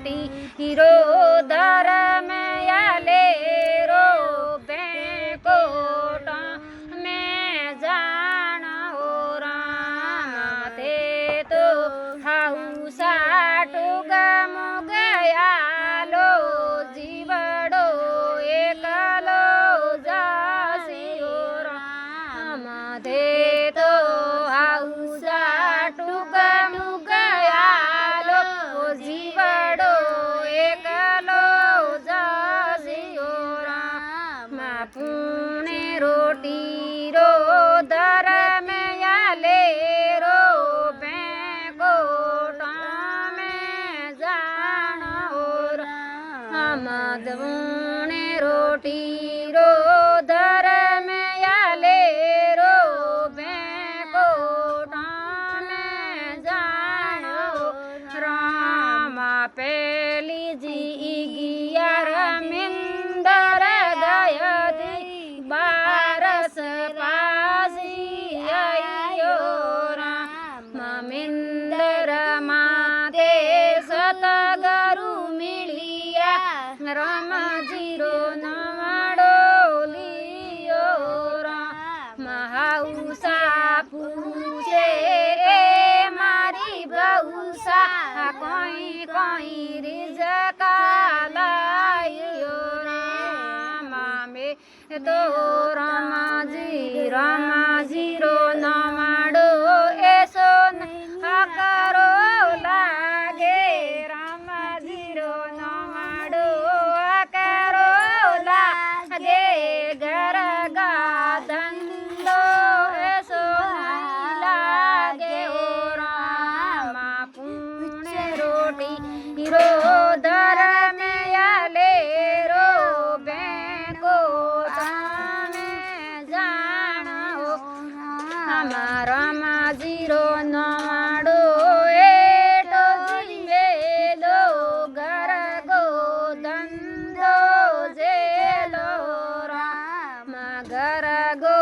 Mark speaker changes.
Speaker 1: रोटी hero धर्म आले रो बैंकोट में जान हो राम ते तो हाउसा टुगम गया लो जीवड़ो एकलो जासियो राम ते तो हाउसा टुगम गया लो जीवड़ो एकलो जासियो राम पुणे रोटी रो धर्म आले रो बैंकोट में जान हो राम पुणे रोटी रो धर्म आले रो बैंकोट में जान हो राम पेली जी 11 मिंदर गयती बारस पासी आयो राम मिंदर माते सतगरु मिलिया राम जीरो नवाड़ो लियो राम हाउसा पूछे ए मारी बहुसा कोई कोई रिजका लायो राम में तो रामाजी रो नवाड़ो ऐसो करो लागे रामाजी रो नवाड़ो करो लागे घर गा धंधो ऐसो लागे हो राम पुणे रोटी हीरो धर्म आले रो बैंकोट में जान हो रामाजी रो नवाड़ो एटो जीवेलो घर गो धंधो जेलो राम घर गो